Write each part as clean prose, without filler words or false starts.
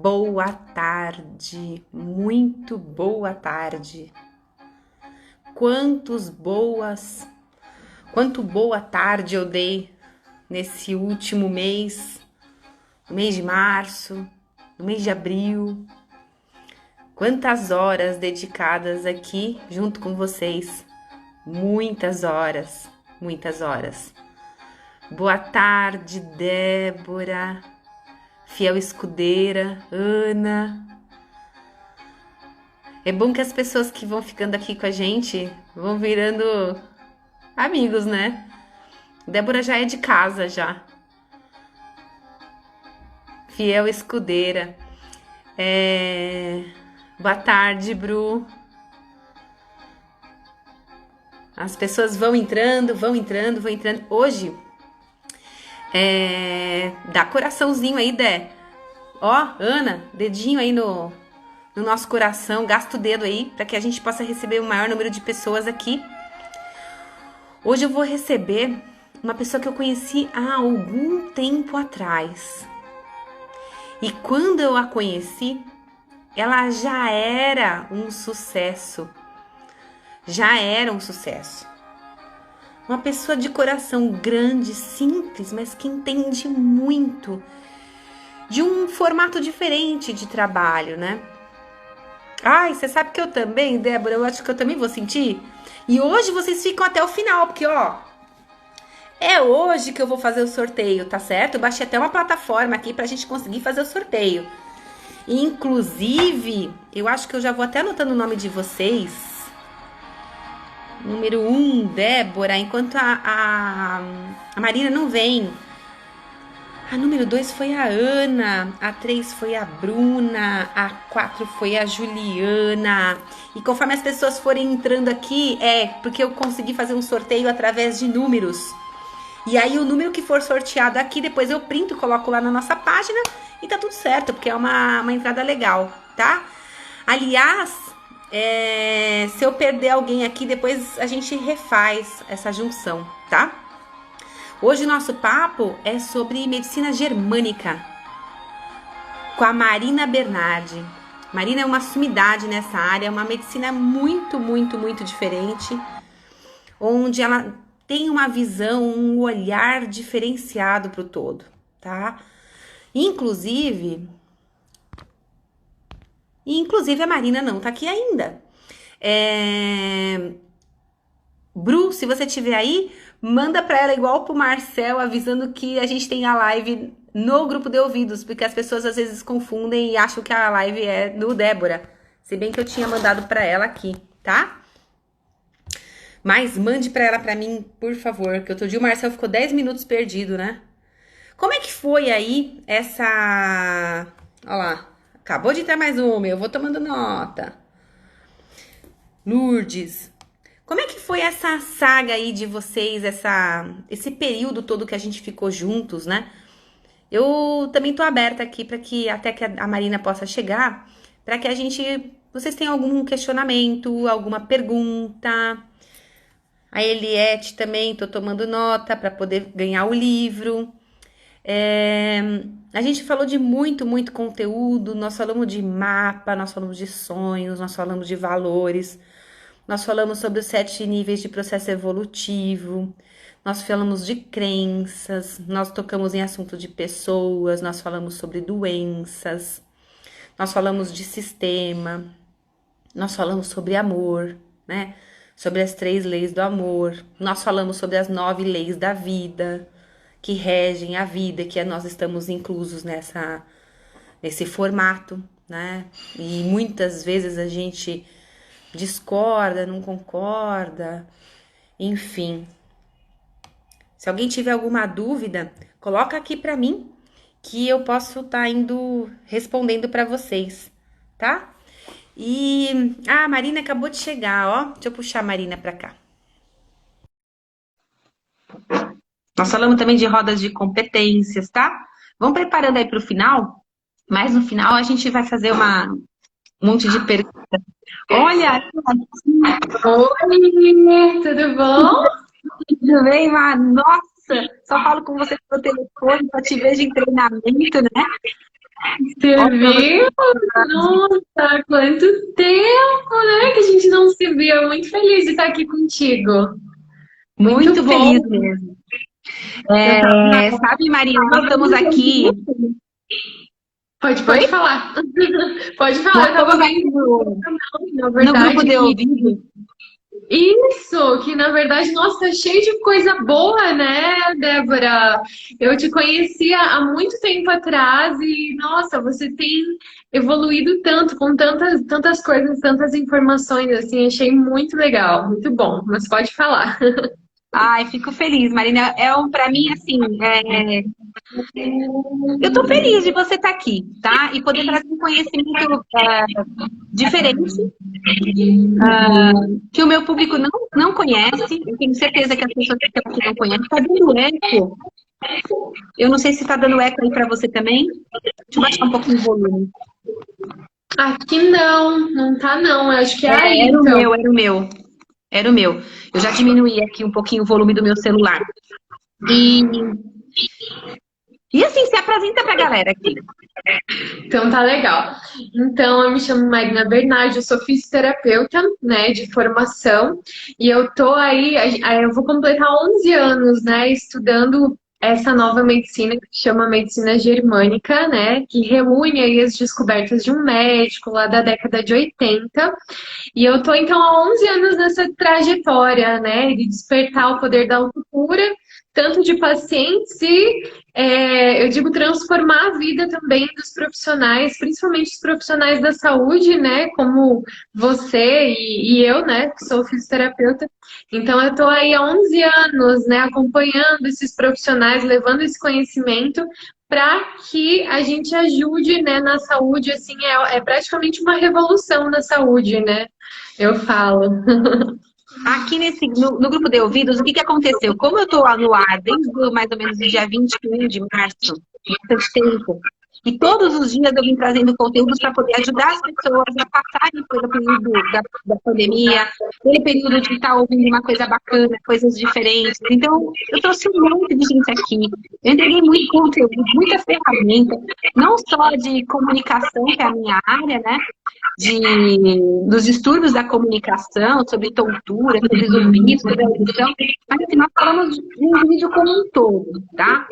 Boa tarde, muito boa tarde. Quanto boa tarde eu dei nesse último mês, no mês de março, no mês de abril. Quantas horas dedicadas aqui junto com vocês. Muitas horas, muitas horas. Boa tarde, Débora, fiel escudeira, Ana. É bom que as pessoas que vão ficando aqui com a gente vão virando amigos, né? Débora já é de casa já. Fiel escudeira. Boa tarde, Bru. As pessoas vão entrando. Hoje, dá coraçãozinho aí, Dé. Ó, Ana, dedinho aí no nosso coração, gasta o dedo aí para que a gente possa receber o maior número de pessoas aqui. Hoje eu vou receber uma pessoa que eu conheci há algum tempo atrás. E quando eu a conheci, ela já era um sucesso. Uma pessoa de coração grande, simples, mas que entende muito de um formato diferente de trabalho, né? Ai, você sabe que eu também, Débora, eu acho que eu também vou sentir. E hoje vocês ficam até o final, porque, ó, é hoje que eu vou fazer o sorteio, tá certo? Eu baixei até uma plataforma aqui pra gente conseguir fazer o sorteio. Inclusive, eu acho que eu já vou até anotando o nome de vocês. Número 1, Débora, enquanto a Marina não vem. A número 2 foi a Ana, a 3 foi a Bruna, a 4 foi a Juliana. E conforme as pessoas forem entrando aqui, porque eu consegui fazer um sorteio através de números. E aí o número que for sorteado aqui, depois eu printo, coloco lá na nossa página e tá tudo certo, porque é uma entrada legal, tá? Aliás, se eu perder alguém aqui, depois a gente refaz essa junção, tá? Hoje o nosso papo é sobre medicina germânica com a Marina Bernardi. Marina é uma sumidade nessa área, é uma medicina muito, muito, muito diferente, onde ela tem uma visão, um olhar diferenciado para o todo, tá? Inclusive a Marina não tá aqui ainda. Bru, se você estiver aí, manda para ela igual pro Marcel, avisando que a gente tem a live no grupo de ouvidos, porque as pessoas às vezes confundem e acham que a live é no Débora, se bem que eu tinha mandado para ela aqui, tá? Mas mande para ela para mim, por favor, que outro dia o Marcel ficou 10 minutos perdido, né? Como é que foi aí essa... Olha lá, acabou de entrar mais uma, eu vou tomando nota. Lourdes, como é que foi essa saga aí de vocês, esse período todo que a gente ficou juntos, né? Eu também tô aberta aqui para que até que a Marina possa chegar, para que vocês tenham algum questionamento, alguma pergunta. A Eliette também, tô tomando nota para poder ganhar o livro. A gente falou de muito, muito conteúdo, nós falamos de mapa, nós falamos de sonhos, nós falamos de valores. Nós falamos sobre os 7 níveis de processo evolutivo, nós falamos de crenças, nós tocamos em assunto de pessoas, nós falamos sobre doenças, nós falamos de sistema, nós falamos sobre amor, né? Sobre as 3 leis do amor, nós falamos sobre as 9 leis da vida, que regem a vida, que nós estamos inclusos nesse formato, né? E muitas vezes a gente discorda, não concorda, enfim. Se alguém tiver alguma dúvida, coloca aqui para mim que eu posso estar indo respondendo para vocês, tá? E a Marina acabou de chegar, ó. Deixa eu puxar a Marina para cá. Nós falamos também de rodas de competências, tá? Vamos preparando aí para o final, mas no final a gente vai fazer um monte de perguntas. Olha, Oi, tudo bom? tudo bem, Mar? Nossa, só falo com você pelo telefone, só te vejo em treinamento, né? Você Ó, pra você viu? Nossa, quanto tempo, né? Que a gente não se via. Muito feliz de estar aqui contigo. muito Muito bom. feliz mesmo. Eu tava, Sabe, Marina, nós tava estamos aqui. Pode Oi? falar. Pode falar, Nós eu tava estamos vendo, aqui na no grupo verdade, de que ouvido. isso, que na verdade, nossa, tá cheio de coisa boa, né, Débora? Eu te conhecia há muito tempo atrás e, nossa, você tem evoluído tanto, com tantas coisas, tantas informações, assim, achei muito legal, muito bom, mas pode falar. Ai, fico feliz, Marina. Para mim, assim, eu estou feliz de você estar aqui, tá? E poder trazer um conhecimento diferente, que o meu público não conhece. Eu tenho certeza que as pessoas que estão aqui não conhecem. Está dando eco. Eu não sei se está dando eco aí para você também. Deixa eu baixar um pouquinho o volume. Aqui não, não tá não, eu acho que é aí, Era o então. meu, era o meu. Era o meu. Eu já diminuí aqui um pouquinho o volume do meu celular. E, e assim, se apresenta para a galera aqui. Então tá legal. Então, eu me chamo Marina Bernardi, eu sou fisioterapeuta, né, de formação, e eu tô aí, eu vou completar 11 anos, né, estudando essa nova medicina que se chama medicina germânica, né, que reúne aí as descobertas de um médico lá da década de 80. E eu tô então há 11 anos nessa trajetória, né, de despertar o poder da autocura, tanto de pacientes e eu digo transformar a vida também dos profissionais, principalmente os profissionais da saúde, né? Como você e eu, né? Que sou fisioterapeuta. Então, eu estou aí há 11 anos, né? Acompanhando esses profissionais, levando esse conhecimento para que a gente ajude, né, na saúde, assim, é praticamente uma revolução na saúde, né? Eu falo. Aqui no grupo de ouvidos, o que aconteceu? Como eu estou no ar desde mais ou menos o dia 21 de março, bastante tempo, e todos os dias eu vim trazendo conteúdos para poder ajudar as pessoas a passarem pelo período da pandemia, pelo período de estar ouvindo uma coisa bacana, coisas diferentes. Então, eu trouxe um monte de gente aqui. Eu entreguei muito conteúdo, muita ferramenta, não só de comunicação, que é a minha área, né? Dos distúrbios da comunicação, sobre tontura, sobre zumbido, sobre audição, mas assim, nós falamos de um vídeo como um todo, tá?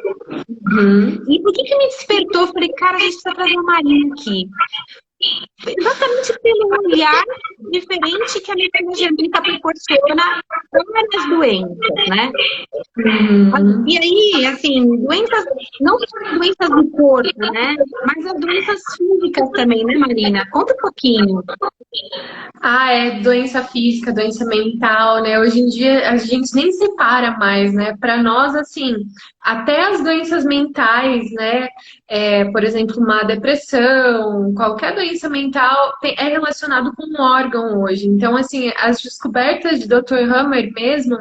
Uhum. E por que me despertou? Eu falei, cara, a gente precisa trazer a Marina aqui. Exatamente pelo olhar diferente que a medicina germânica proporciona para as doenças, né? E Uhum. aí, assim, doenças, não só as doenças do corpo, né? Mas as doenças físicas também, né, Marina? Conta um pouquinho. Ah, é doença física, doença mental, né? Hoje em dia a gente nem separa mais, né? Para nós, assim, até as doenças mentais, né? Por exemplo, uma depressão, qualquer doença mental é relacionado com um órgão hoje. Então, assim, as descobertas de Dr. Hammer mesmo,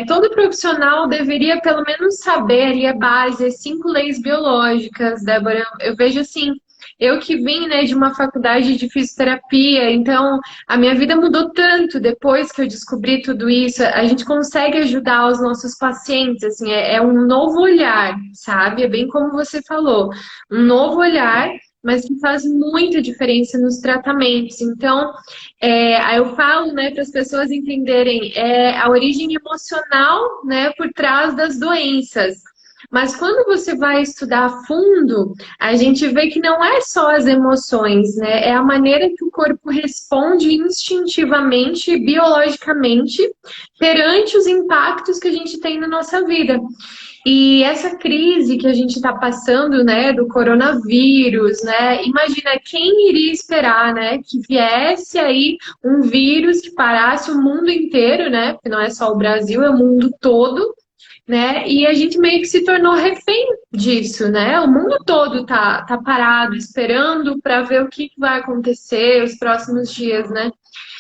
todo profissional deveria pelo menos saber ali a base, as 5 leis biológicas, Débora. Eu vejo assim. Eu que vim, né, de uma faculdade de fisioterapia, então a minha vida mudou tanto depois que eu descobri tudo isso. A gente consegue ajudar os nossos pacientes, assim, é um novo olhar, sabe? É bem como você falou, um novo olhar, mas que faz muita diferença nos tratamentos. Então, aí eu falo, né, para as pessoas entenderem a origem emocional, né, por trás das doenças. Mas quando você vai estudar a fundo, a gente vê que não é só as emoções, né? É a maneira que o corpo responde instintivamente, biologicamente, perante os impactos que a gente tem na nossa vida. E essa crise que a gente está passando, né, do coronavírus, né? Imagina quem iria esperar, né, que viesse aí um vírus que parasse o mundo inteiro, né? Porque não é só o Brasil, é o mundo todo, né? E a gente meio que se tornou refém disso, né? O mundo todo tá parado, esperando para ver o que vai acontecer os próximos dias, né?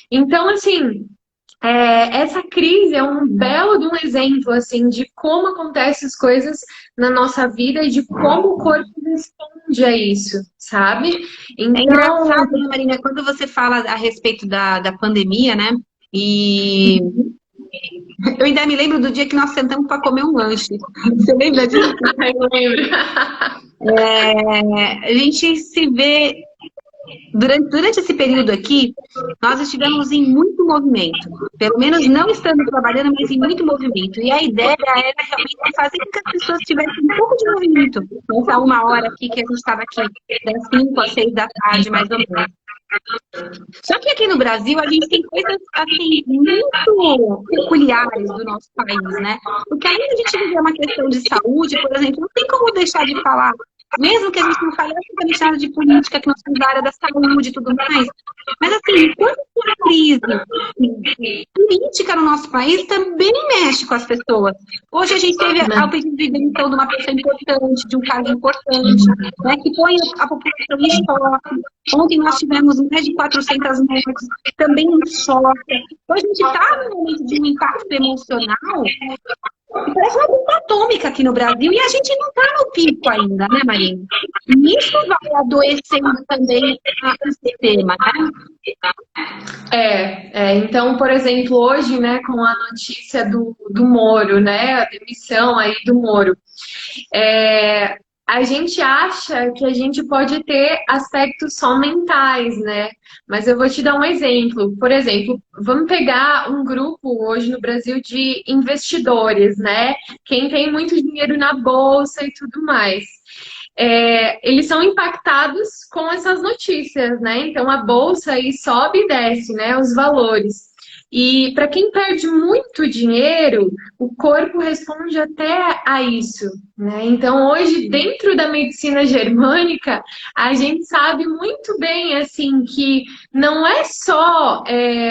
Então, assim, essa crise é um belo de um exemplo, assim, de como acontecem as coisas na nossa vida e de como o corpo responde a isso, sabe? É Então, engraçado, né, Marina, quando você fala a respeito da pandemia, né? E Eu ainda me lembro do dia que nós sentamos para comer um lanche. Você lembra disso? Eu lembro. A gente se vê. Durante esse período aqui, nós estivemos em muito movimento. Pelo menos não estando trabalhando, mas em muito movimento. E a ideia era realmente fazer com que as pessoas tivessem um pouco de movimento. Nessa 1 hora aqui que a gente estava aqui, das 5 às 6 da tarde, mais ou menos. Só que aqui no Brasil a gente tem coisas assim muito peculiares do nosso país, né? Porque além de a gente viver uma questão de saúde, por exemplo, não tem como deixar de falar, mesmo que a gente não fale absolutamente nada de política, que nós temos a área da saúde e tudo mais. Mas assim, enquanto a crise política no nosso país também mexe com as pessoas. Hoje a gente teve o pedido de demissão de uma pessoa importante, de um cargo importante, né, que põe a população em choque. Ontem nós tivemos mais de 400 mortes, também um choque. Então a gente está num momento de um impacto emocional que parece uma bomba atômica aqui no Brasil e a gente não está no pico ainda, né, Marina? E isso vai adoecendo também o sistema, né? Então, por exemplo, hoje, né, com a notícia do Moro, né, a demissão aí do Moro, a gente acha que a gente pode ter aspectos só mentais, né? Mas eu vou te dar um exemplo. Por exemplo, vamos pegar um grupo hoje no Brasil de investidores, né? Quem tem muito dinheiro na bolsa e tudo mais. Eles são impactados com essas notícias, né? Então a bolsa aí sobe e desce, né? Os valores. E para quem perde muito dinheiro, o corpo responde até a isso, né? Então hoje, dentro da medicina germânica, a gente sabe muito bem, assim, que não é só...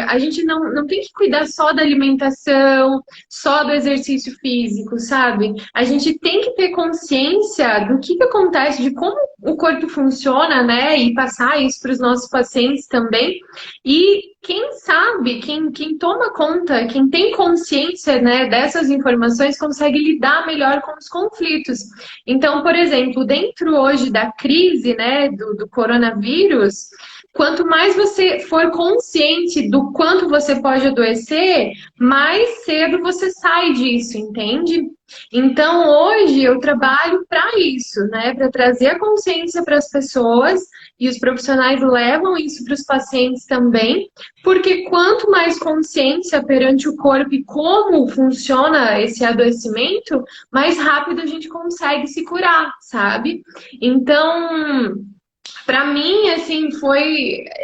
a gente não tem que cuidar só da alimentação, só do exercício físico, sabe? A gente tem que ter consciência do que acontece, de como o corpo funciona, né? E passar isso para os nossos pacientes também. E quem sabe, quem toma conta, quem tem consciência, né, dessas informações, consegue lidar melhor com os conflitos. Então, por exemplo, dentro hoje da crise, né, do coronavírus, quanto mais você for consciente do quanto você pode adoecer, mais cedo você sai disso, entende? Então, hoje eu trabalho para isso, né? Para trazer a consciência para as pessoas e os profissionais levam isso para os pacientes também, porque quanto mais consciência perante o corpo e como funciona esse adoecimento, mais rápido a gente consegue se curar, sabe? Então, para mim, assim,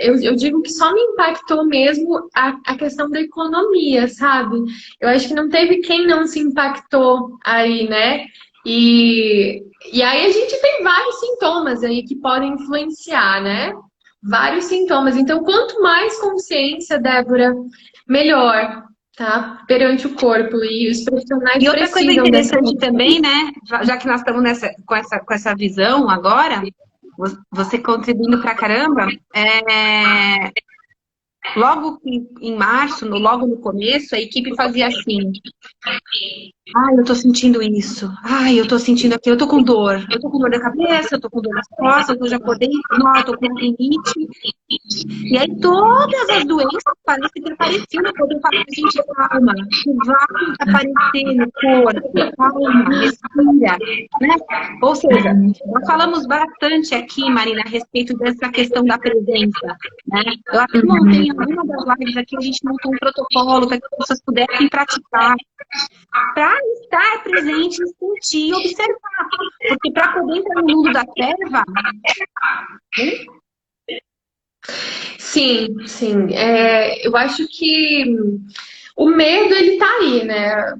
eu digo que só me impactou mesmo a questão da economia, sabe? Eu acho que não teve quem não se impactou aí, né? E aí a gente tem vários sintomas aí que podem influenciar, né? Vários sintomas. Então, quanto mais consciência, Débora, melhor, tá? Perante o corpo. E os profissionais E outra coisa precisam dessa interessante também, né? Já que nós estamos com essa visão agora, você contribuindo pra caramba, logo em março, logo no começo, a equipe fazia assim: ai, eu tô sentindo isso. Ai, eu tô sentindo aquilo. Eu tô com dor. Eu tô com dor da cabeça, eu tô com dor nas costas, eu já acordei, não, eu tô com rinite. E aí todas as doenças parecem que apareciam no corpo. Eu falo, gente, calma, vai aparecer no corpo, calma, respira, né? Ou seja, nós falamos bastante aqui, Marina, a respeito dessa questão da presença, né? Eu até montei em alguma das lives aqui, a gente montou um protocolo para que as pessoas pudessem praticar, para estar presente, sentir e observar. Porque para poder entrar no mundo da treva... Sim, sim. Eu acho que o medo, ele tá aí, né?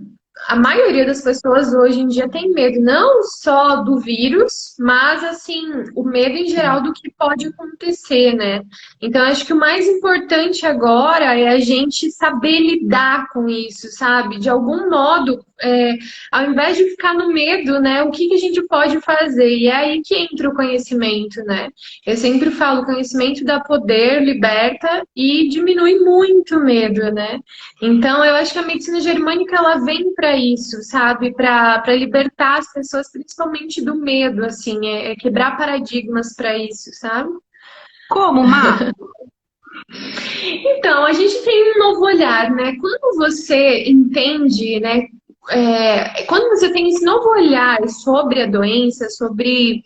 A maioria das pessoas hoje em dia tem medo, não só do vírus, mas, assim, o medo em geral do que pode acontecer, né? Então, acho que o mais importante agora é a gente saber lidar com isso, sabe? De algum modo, ao invés de ficar no medo, né? O que a gente pode fazer? E é aí que entra o conhecimento, né? Eu sempre falo, o conhecimento dá poder, liberta e diminui muito o medo, né? Então, eu acho que a medicina germânica, ela vem para isso, sabe? Para libertar as pessoas, principalmente do medo, assim, quebrar paradigmas para isso, sabe? Como, Má? Então, a gente tem um novo olhar, né? Quando você entende, né? Quando você tem esse novo olhar sobre a doença, sobre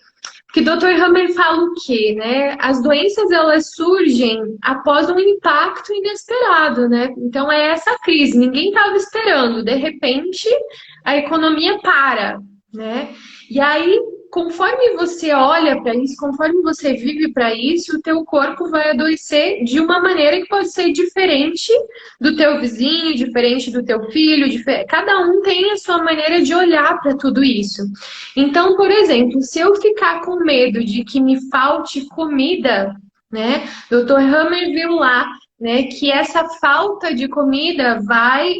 que o Dr. Hammer fala o quê, né? As doenças, elas surgem após um impacto inesperado, né? Então, é essa crise, ninguém estava esperando. De repente, a economia para, né? E aí, conforme você olha para isso, conforme você vive para isso, o teu corpo vai adoecer de uma maneira que pode ser diferente do teu vizinho, diferente do teu filho, cada um tem a sua maneira de olhar para tudo isso. Então, por exemplo, se eu ficar com medo de que me falte comida, né? Dr. Hammer viu lá, né, que essa falta de comida vai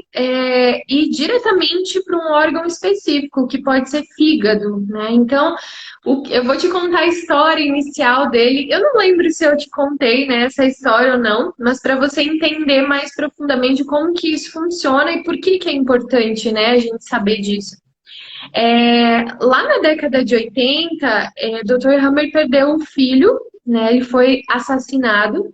ir diretamente para um órgão específico, que pode ser fígado, né? Então, eu vou te contar a história inicial dele. Eu não lembro se eu te contei, né, essa história ou não, mas para você entender mais profundamente como que isso funciona e por que é importante, né, a gente saber disso. Lá na década de 80, Dr. Hammer perdeu um filho, né? Ele foi assassinado.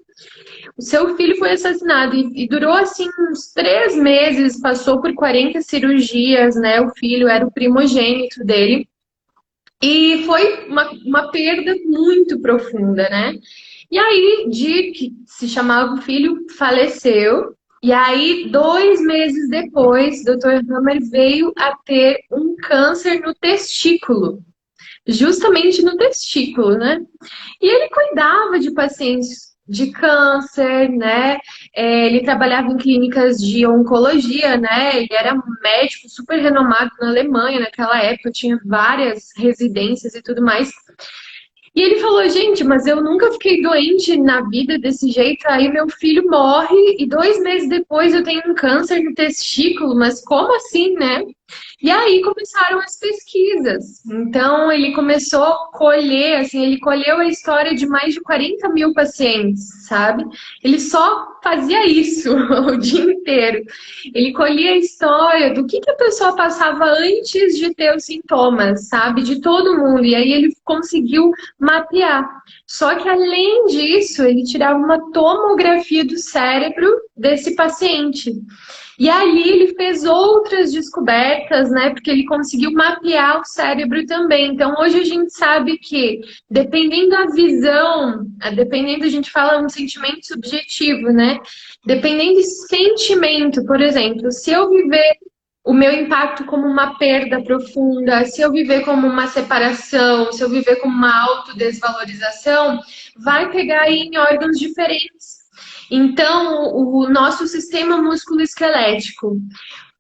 O seu filho foi assassinado e durou assim uns 3 meses, passou por 40 cirurgias, né? O filho era o primogênito dele. E foi uma perda muito profunda, né? E aí, Dick, que se chamava o filho, faleceu. E aí, 2 meses depois, Dr. Hammer veio a ter um câncer no testículo. Justamente no testículo, né? E ele cuidava de pacientes de câncer, né? Ele trabalhava em clínicas de oncologia, né? Ele era um médico super renomado na Alemanha naquela época, tinha várias residências e tudo mais. E ele falou, gente, mas eu nunca fiquei doente na vida desse jeito. Aí meu filho morre e 2 meses depois eu tenho um câncer no testículo, mas como assim, né? E aí começaram as pesquisas. Então ele começou a colher, assim, ele colheu a história de mais de 40 mil pacientes, sabe? Ele só fazia isso o dia inteiro. Ele colhia a história do que a pessoa passava antes de ter os sintomas, sabe? De todo mundo. E aí ele conseguiu mapear. Só que além disso, ele tirava uma tomografia do cérebro desse paciente. E ali ele fez outras descobertas, né? Porque ele conseguiu mapear o cérebro também. Então hoje a gente sabe que, dependendo da visão, dependendo, a gente fala um sentimento subjetivo, né? Dependendo do sentimento, por exemplo, se eu viver o meu impacto como uma perda profunda, se eu viver como uma separação, se eu viver como uma autodesvalorização, vai pegar aí em órgãos diferentes. Então, o nosso sistema músculo-esquelético,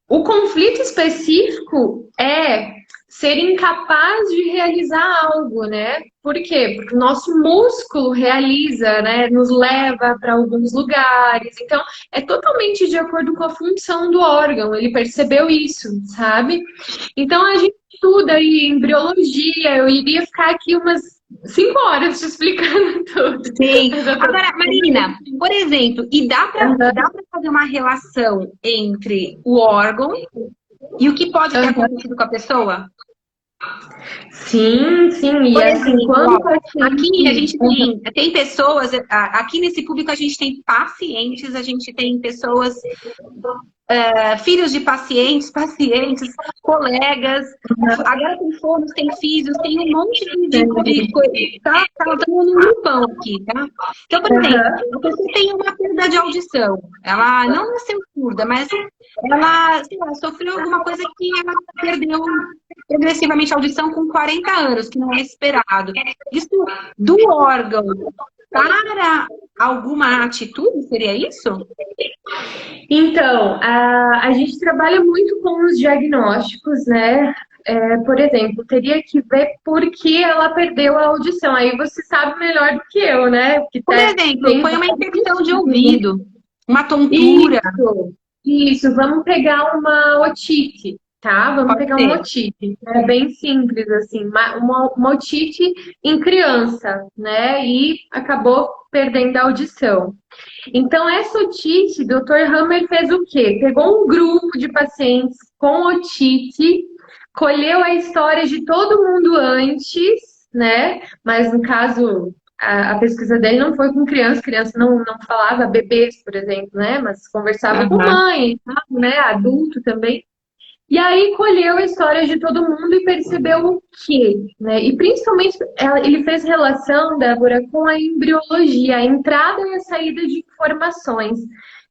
o conflito específico é ser incapaz de realizar algo, né? Por quê? Porque o nosso músculo realiza, né? Nos leva para alguns lugares. Então, é totalmente de acordo com a função do órgão. Ele percebeu isso, sabe? Então, a gente estuda aí embriologia. Eu iria ficar aqui umas 5 horas te explicando tudo. Sim. Agora, Marina, por exemplo, e dá para fazer uma relação entre o órgão e o que pode ter acontecido com a pessoa? Sim, sim. E Por assim, exemplo, quando aqui a gente tem pessoas, aqui nesse público a gente tem pacientes, a gente tem pessoas, filhos de pacientes, colegas, agora tem fonos, tem físios, tem um monte de coisa, tá? Estamos num grupão aqui, tá? Então, por exemplo, a pessoa tem uma perda de audição, ela não nasceu surda, mas ela, sei lá, sofreu alguma coisa que ela perdeu progressivamente a audição com 40 anos, que não é esperado. Isso do órgão para alguma atitude, seria isso? Então, a gente trabalha muito com os diagnósticos, né? Por exemplo, teria que ver por que ela perdeu a audição. Aí você sabe melhor do que eu, né? Por exemplo, foi uma infecção de ouvido, uma tontura. Isso, vamos pegar uma otite, tá? Vamos pegar uma otite. É bem simples, assim. Uma otite em criança, né? E acabou perdendo a audição. Então, essa otite, Dr. Hammer fez o quê? Pegou um grupo de pacientes com otite, colheu a história de todo mundo antes, né? Mas no caso, a pesquisa dele não foi com criança não falava bebês, por exemplo, né? Mas conversava com Aham. mãe, né? Adulto também. E aí colheu a história de todo mundo e percebeu o quê, né? E principalmente ele fez relação, Débora, com a embriologia, a entrada e a saída de informações.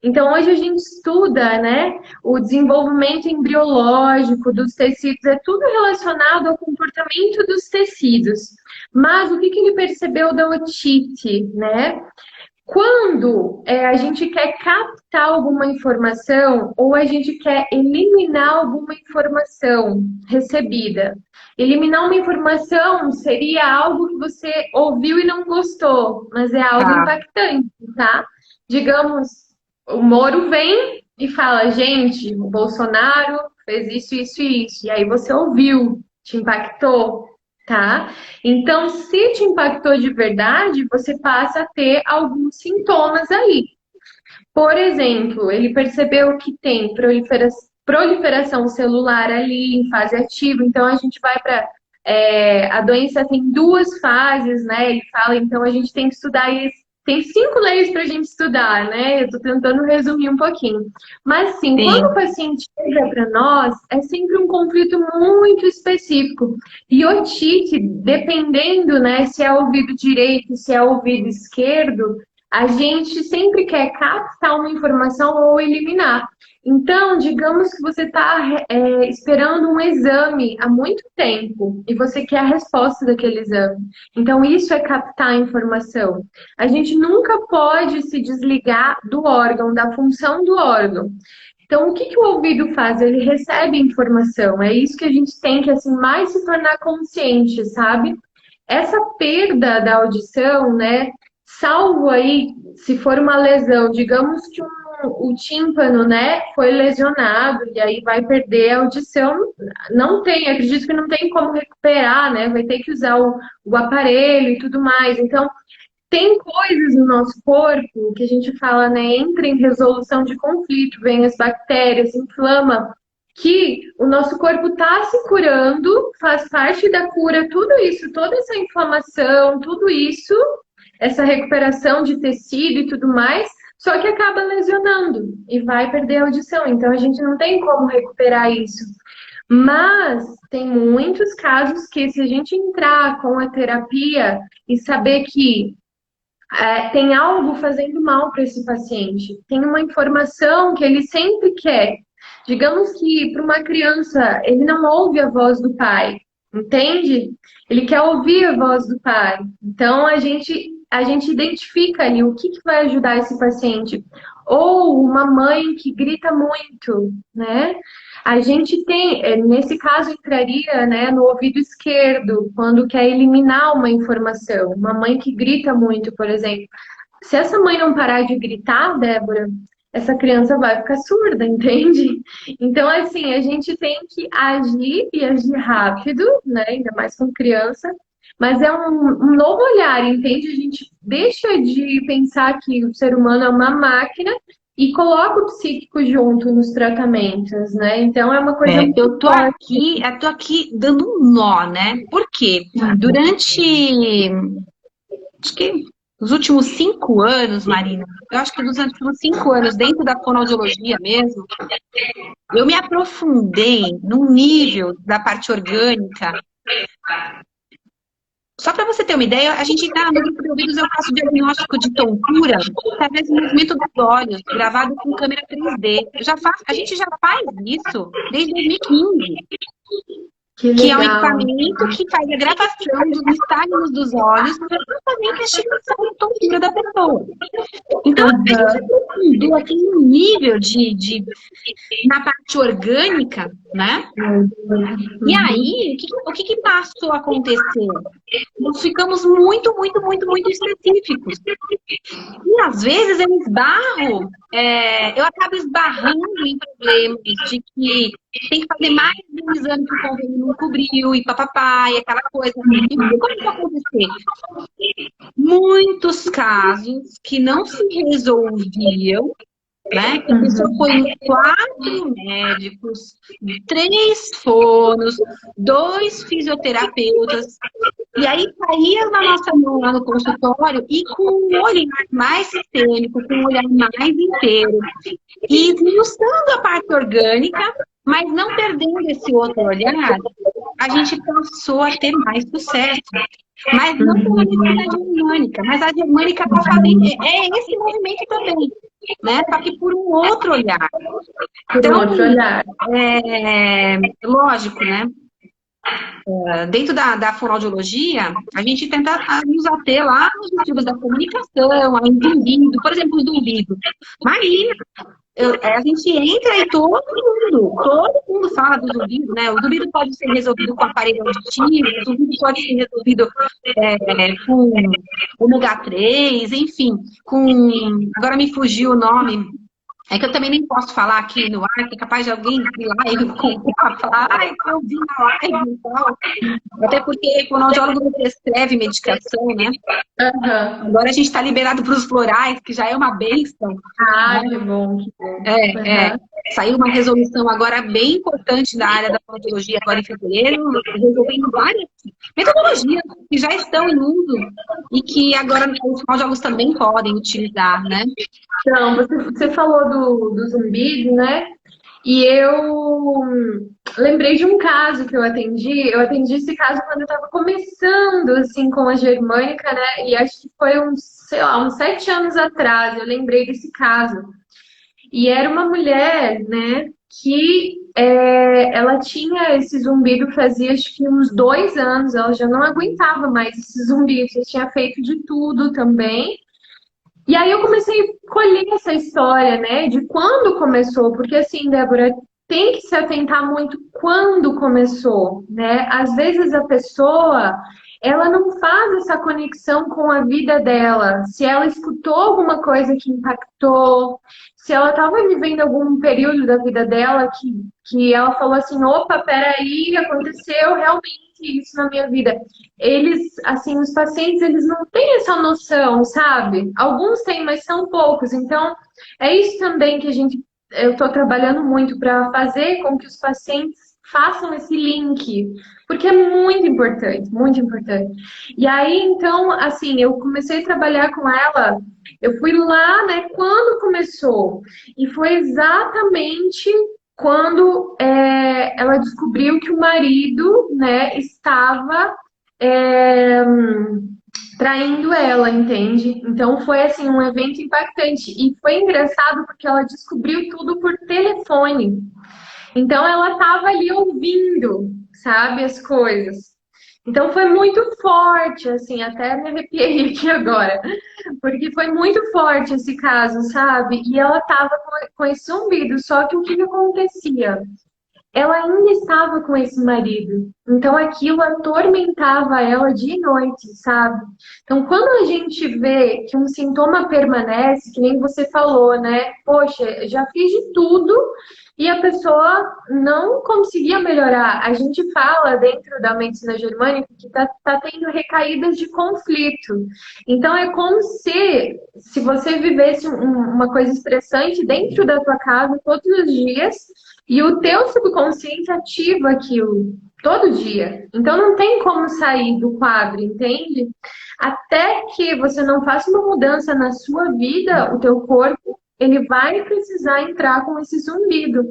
Então hoje a gente estuda, né, o desenvolvimento embriológico dos tecidos, é tudo relacionado ao comportamento dos tecidos. Mas o que que ele percebeu da otite, né? Quando a gente quer captar alguma informação ou a gente quer eliminar alguma informação recebida. Eliminar uma informação seria algo que você ouviu e não gostou, mas é algo Tá. impactante, tá? Digamos, o Moro vem e fala, gente, o Bolsonaro fez isso, isso e isso. E aí você ouviu, te impactou, tá? Então, se te impactou de verdade, você passa a ter alguns sintomas aí. Por exemplo, ele percebeu que tem proliferação celular ali em fase ativa, então a gente vai para. A doença tem duas fases, né? Ele fala, então a gente tem que estudar isso. Tem 5 leis para a gente estudar, né? Eu estou tentando resumir um pouquinho. Mas, sim, quando o Sim. paciente chega para nós, é sempre um conflito muito específico. E otite, dependendo, né, se é ouvido direito, se é ouvido esquerdo, a gente sempre quer captar uma informação ou eliminar. Então, digamos que você está esperando um exame há muito tempo e você quer a resposta daquele exame. Então, isso é captar a informação. A gente nunca pode se desligar do órgão, da função do órgão. Então, o que que o ouvido faz? Ele recebe informação. É isso que a gente tem que assim mais se tornar consciente, sabe? Essa perda da audição, né? Salvo aí, se for uma lesão, digamos que o tímpano, né, foi lesionado e aí vai perder a audição, não tem, acredito que não tem como recuperar, né? Vai ter que usar o aparelho e tudo mais. Então, tem coisas no nosso corpo que a gente fala, né, entra em resolução de conflito, vem as bactérias, inflama, que o nosso corpo está se curando, faz parte da cura, tudo isso, toda essa inflamação, tudo isso, essa recuperação de tecido e tudo mais, só que acaba lesionando e vai perder a audição. Então a gente não tem como recuperar isso. Mas tem muitos casos que, se a gente entrar com a terapia e saber que tem algo fazendo mal para esse paciente, tem uma informação que ele sempre quer. Digamos que para uma criança ele não ouve a voz do pai, entende? Ele quer ouvir a voz do pai. Então a gente identifica ali o que vai ajudar esse paciente. Ou uma mãe que grita muito, né? A gente tem, nesse caso, entraria, né, no ouvido esquerdo, quando quer eliminar uma informação. Uma mãe que grita muito, por exemplo. Se essa mãe não parar de gritar, Débora, essa criança vai ficar surda, entende? Então, assim, a gente tem que agir e agir rápido, né? Ainda mais com criança. Mas é um novo olhar, entende? A gente deixa de pensar que o ser humano é uma máquina e coloca o psíquico junto nos tratamentos, né? Então é uma coisa muito forte. Eu tô aqui dando um nó, né? Por quê? Durante, acho que os últimos 5 anos, Marina, eu acho que nos últimos 5 anos, dentro da fonoaudiologia mesmo, eu me aprofundei num nível da parte orgânica. Só para você ter uma ideia, a gente no grupo de ouvidos eu faço diagnóstico de tontura através do movimento dos olhos, gravado com câmera 3D. A gente já faz isso desde 2015. Que é um legal. equipamento que faz a gravação dos estágios dos olhos para fazer a investigação da tontura da pessoa. Então, a gente aprofundou aqui um nível na parte orgânica, né? E aí, o que passou a acontecer? Nós ficamos muito, muito, muito, muito específicos. E às vezes eu acabo esbarrando em problemas de que tem que fazer mais um exame que o convênio não cobriu, e papapá, e aquela coisa. E como que vai acontecer? Muitos casos que não se resolviam né? Que a pessoa foi em 4 médicos, 3 fonos, 2 fisioterapeutas, e aí caía na nossa mão lá no consultório e com um olhar mais sistêmico, com um olhar mais inteiro, e esmiuçando a parte orgânica, mas não perdendo esse outro olhar, a gente passou a ter mais sucesso. Mas não pela medicina germânica, mas a germânica está fazendo, esse movimento também, né? Só que por um outro olhar. Então, lógico, né? Dentro da fonoaudiologia, a gente tenta nos ater lá nos motivos da comunicação, ao zumbido, por exemplo, o zumbido. Marina, a gente entra e todo mundo fala do zumbido, né? O zumbido pode ser resolvido com aparelho auditivo, o zumbido pode ser resolvido com ômega 3, enfim, agora me fugiu o nome. É que eu também nem posso falar aqui no ar, que é capaz de alguém ir lá e comprar, falar, ai, eu vi na live e tal. Até porque o fonoaudiólogo não prescreve medicação, né? Uhum. Agora a gente está liberado para os florais, que já é uma bênção. Ah, que bom, que bom. Saiu uma resolução agora bem importante da área da fonoaudiologia agora em fevereiro, resolvendo várias metodologias que já estão em uso e que agora os fonoaudiólogos também podem utilizar, né? Então, você falou do zumbido, né? E eu lembrei de um caso que eu atendi. Eu atendi esse caso quando eu estava começando, assim, com a germânica, né? E acho que foi sei lá, uns 7 anos atrás. Eu lembrei desse caso. E era uma mulher, né? Que ela tinha esse zumbido fazia acho que uns 2 anos. Ela já não aguentava mais esse zumbido. Já tinha feito de tudo também. E aí eu comecei a colher essa história, né, de quando começou, porque assim, Débora, tem que se atentar muito quando começou, né? Às vezes a pessoa, ela não faz essa conexão com a vida dela, se ela escutou alguma coisa que impactou, se ela estava vivendo algum período da vida dela que ela falou assim, opa, peraí, aconteceu realmente isso na minha vida. Eles, assim, os pacientes, eles não têm essa noção, sabe? Alguns têm, mas são poucos. Então, é isso também que eu estou trabalhando muito para fazer com que os pacientes façam esse link, porque é muito importante, muito importante. E aí, então, assim, eu comecei a trabalhar com ela, eu fui lá, né, quando começou, e foi exatamente quando ela descobriu que o marido, né, estava traindo ela, entende? Então foi assim um evento impactante e foi engraçado porque ela descobriu tudo por telefone. Então ela estava ali ouvindo, sabe, as coisas. Então foi muito forte, assim, até me arrepiei aqui agora, porque foi muito forte esse caso, sabe? E ela estava com esse zumbido, só que o que acontecia? Ela ainda estava com esse marido. Então aquilo atormentava ela dia e noite, sabe? Então quando a gente vê que um sintoma permanece, que nem você falou, né? Poxa, já fiz de tudo e a pessoa não conseguia melhorar. A gente fala dentro da medicina germânica que tá tendo recaídas de conflito. Então é como se você vivesse uma coisa estressante dentro da tua casa todos os dias e o teu subconsciente ativa aquilo todo dia. Então não tem como sair do quadro, entende? Até que você não faça uma mudança na sua vida, o teu corpo, ele vai precisar entrar com esse zumbido.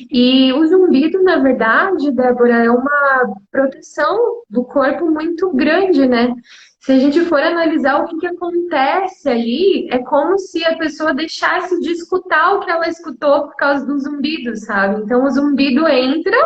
E o zumbido, na verdade, Débora, é uma proteção do corpo muito grande, né? Se a gente for analisar o que acontece ali, é como se a pessoa deixasse de escutar o que ela escutou por causa do zumbido, sabe? Então o zumbido entra,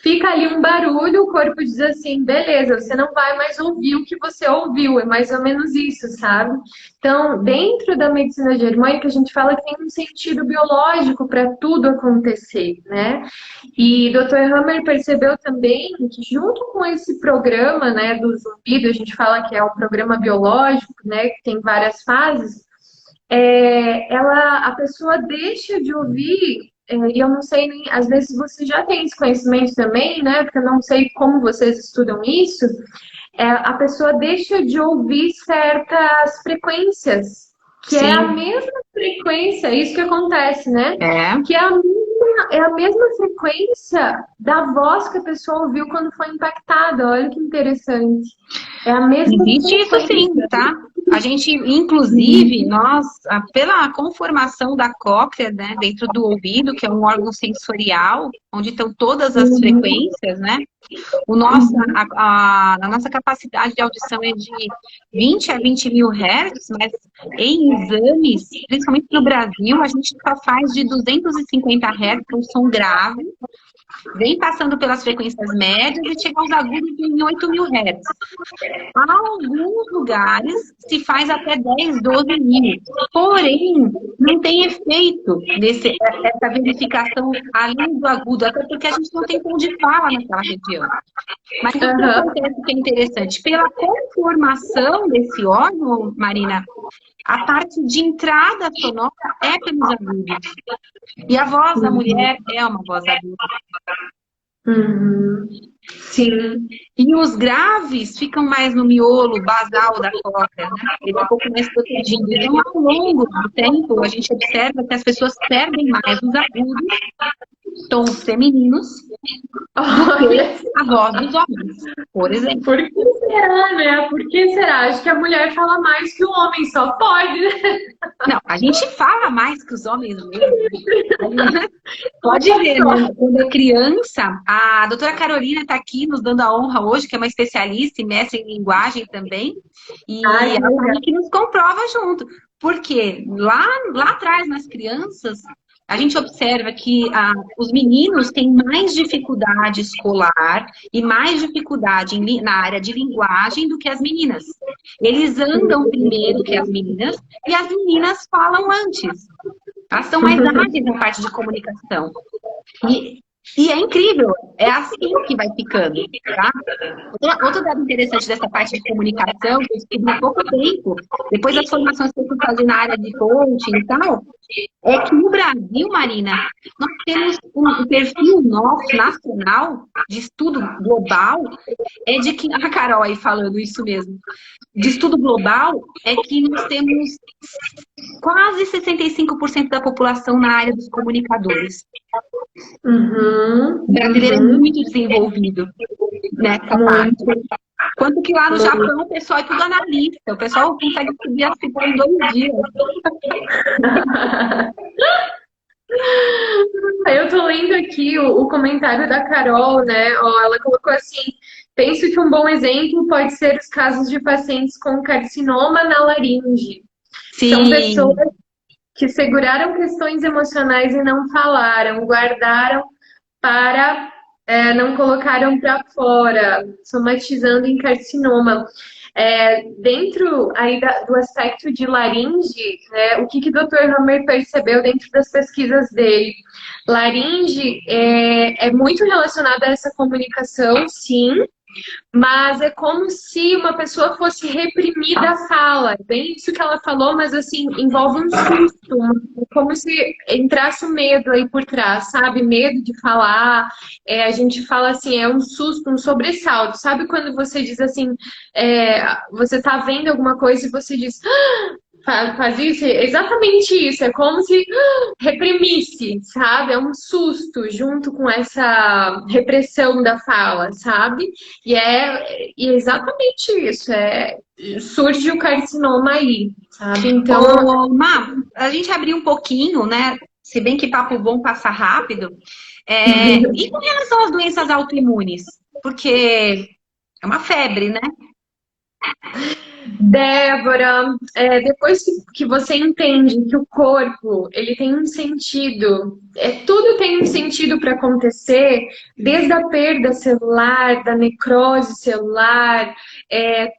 fica ali um barulho, o corpo diz assim, beleza, você não vai mais ouvir o que você ouviu, é mais ou menos isso, sabe? Então, dentro da medicina germânica, a gente fala que tem um sentido biológico para tudo acontecer, né? E Dr. Hammer percebeu também que junto com esse programa, né, do zumbido, a gente fala que é um programa biológico, né, que tem várias fases, a pessoa deixa de ouvir, e eu não sei nem, às vezes você já tem esse conhecimento também, né? Porque eu não sei como vocês estudam isso. A pessoa deixa de ouvir certas frequências que é a Sim, mesma frequência, isso que acontece, né? é. Que é a mesma frequência da voz que a pessoa ouviu quando foi impactada. Olha que interessante. É a mesma Existe isso sim, frequência. tá? A gente, inclusive, nós, pela conformação da cóclea, né, dentro do ouvido, que é um órgão sensorial, onde estão todas as Uhum, frequências, né? uhum. A nossa capacidade de audição é de 20 a 20 mil hertz, mas em exames, principalmente no Brasil, a gente só faz de 250 hertz, que é um som grave, vem passando pelas frequências médias e chega aos agudos em 8 mil hertz. Há alguns lugares se faz até 10, 12 mil. Porém, não tem efeito essa verificação além do agudo, até porque a gente não tem tom de fala naquela região. Mas o que Aham. acontece que é interessante? Pela conformação desse órgão, Marina, a parte de entrada sonora é pelos agudos. E a voz da Uhum. mulher é uma voz aguda. Uhum. Sim. E os graves ficam mais no miolo basal da cóclea, né? Ele é um pouco mais protegido. Então, ao longo do tempo, a gente observa que as pessoas perdem mais os agudos, tons femininos, do que Olha, a voz dos homens, por exemplo. por que será, né? Por que será? Acho que a mulher fala mais que o homem, só pode, né? Não, a gente fala mais que os homens mesmo. Pode Olha ver, né? só. Quando é criança, a doutora Carolina está aqui nos dando a honra hoje, que é uma especialista e mestre em linguagem também, Ai, e que ela está legal. aí que nos comprova junto. Porque lá atrás, nas crianças, a gente observa que os meninos têm mais dificuldade escolar e mais dificuldade na área de linguagem do que as meninas. Eles andam primeiro que as meninas e as meninas falam antes. Elas são mais ágeis na parte de comunicação. E, e é incrível, é assim que vai ficando, tá? Outro dado interessante dessa parte de comunicação, que eu descobri há pouco tempo, depois das formações que eu fui fazer na área de coaching e tal, é que no Brasil, Marina, nós temos um perfil nosso, nacional, de estudo global, é de que, a Carol aí falando isso mesmo, de estudo global, é que nós temos quase 65% da população na área dos comunicadores. Uhum, O brasileiro é uhum. muito desenvolvido nessa parte. Muito, Quanto que lá no muito. Japão o pessoal é tudo analista, o pessoal consegue subir as figuras em 2 dias. Eu tô lendo aqui o comentário da Carol, né? Ó, ela colocou assim: penso que um bom exemplo pode ser os casos de pacientes com carcinoma na laringe. São pessoas Sim, que seguraram questões emocionais e não falaram, guardaram para não colocaram para fora, somatizando em carcinoma. Dentro aí do aspecto de laringe, né, o que o Dr. Hammer percebeu dentro das pesquisas dele? Laringe é muito relacionada a essa comunicação, sim, mas é como se uma pessoa fosse reprimida a fala. É bem isso que ela falou, mas assim, envolve um susto, como se entrasse um medo aí por trás, sabe? Medo de falar. A gente fala assim, é um susto, um sobressalto. Sabe quando você diz assim, você tá vendo alguma coisa e você diz, faz isso, é exatamente isso. É como se reprimisse, sabe? É um susto junto com essa repressão da fala, sabe? E é exatamente isso. Surge o carcinoma aí, sabe? Então, ô, Má, a gente abriu um pouquinho, né? Se bem que papo bom passa rápido. E com relação às doenças autoimunes? Porque é uma febre, né? Débora, depois que você entende que o corpo ele tem um sentido, tudo tem um sentido para acontecer, desde a perda celular, da necrose celular,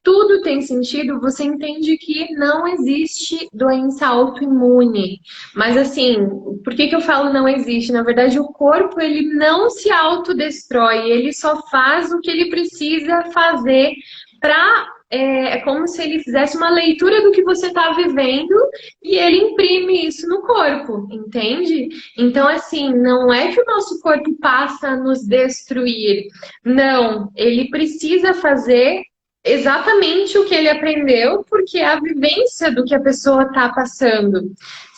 tudo tem sentido. Você entende que não existe doença autoimune. Mas assim, por que eu falo não existe? Na verdade, o corpo ele não se autodestrói, ele só faz o que ele precisa fazer para é como se ele fizesse uma leitura do que você está vivendo e ele imprime isso no corpo, entende? Então, assim, não é que o nosso corpo passa a nos destruir. Não, ele precisa fazer exatamente o que ele aprendeu, porque é a vivência do que a pessoa está passando,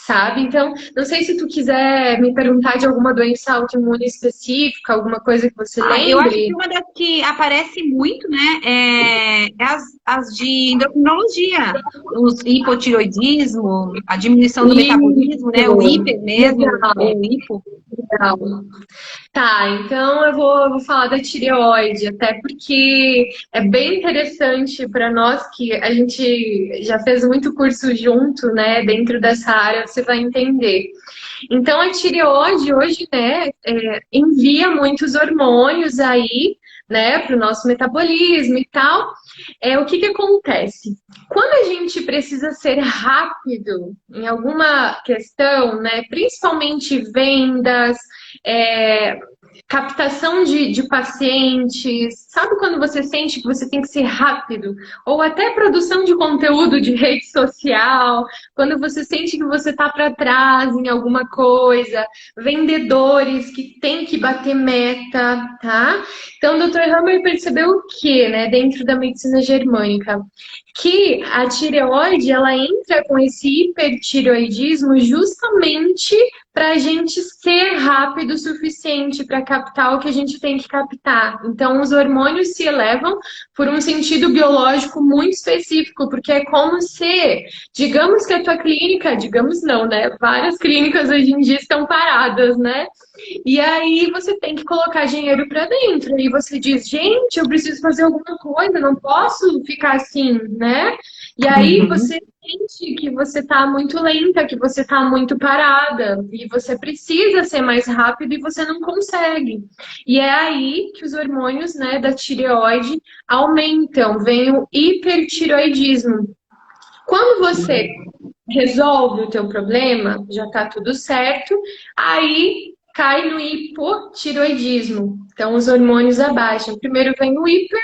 sabe? Então, não sei se tu quiser me perguntar de alguma doença autoimune específica, alguma coisa que você Eu acho que lembre. uma das que aparece muito, né, é as de endocrinologia, os hipotiroidismo, a diminuição do metabolismo, né, o Isso, hiper mesmo, legal, ou hipo. legal. Tá, então eu vou falar da tireoide, até porque é bem interessante para nós que a gente já fez muito curso junto, né? Dentro dessa área, você vai entender. Então, a tireoide hoje, né, envia muitos hormônios aí, né, para o nosso metabolismo e tal. O que que acontece? Quando a gente precisa ser rápido em alguma questão, né, principalmente vendas, é, captação de pacientes, sabe quando você sente que você tem que ser rápido? Ou até produção de conteúdo de rede social, quando você sente que você está para trás em alguma coisa, vendedores que têm que bater meta, tá? Então, o Dr. Hammer percebeu o que, né, dentro da medicina germânica? Que a tireoide, ela entra com esse hipertireoidismo justamente para a gente ser rápido o suficiente para captar o que a gente tem que captar. Então, os hormônios se elevam por um sentido biológico muito específico, porque é como se, digamos que a tua clínica, digamos não, né? Várias clínicas hoje em dia estão paradas, né? E aí você tem que colocar dinheiro para dentro. E você diz, gente, eu preciso fazer alguma coisa, não posso ficar assim, né? E aí Uhum. você sente que você está muito lenta, que você está muito parada, e você precisa ser mais rápido e você não consegue. E é aí que os hormônios, né, da tireoide aumentam, vem o hipertireoidismo. Quando você resolve o teu problema, já está tudo certo, aí cai no hipotiroidismo. Então, os hormônios abaixam. Primeiro vem o hiper,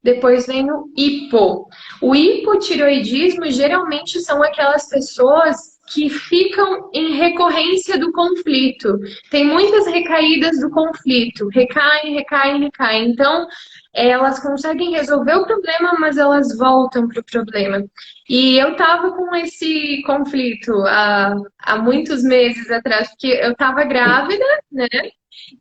depois vem o hipo. O hipotiroidismo geralmente são aquelas pessoas que ficam em recorrência do conflito. Tem muitas recaídas do conflito. Recaem, recaem, recaem. Então, elas conseguem resolver o problema, mas elas voltam para o problema. E eu estava com esse conflito há muitos meses atrás, porque eu estava grávida, né?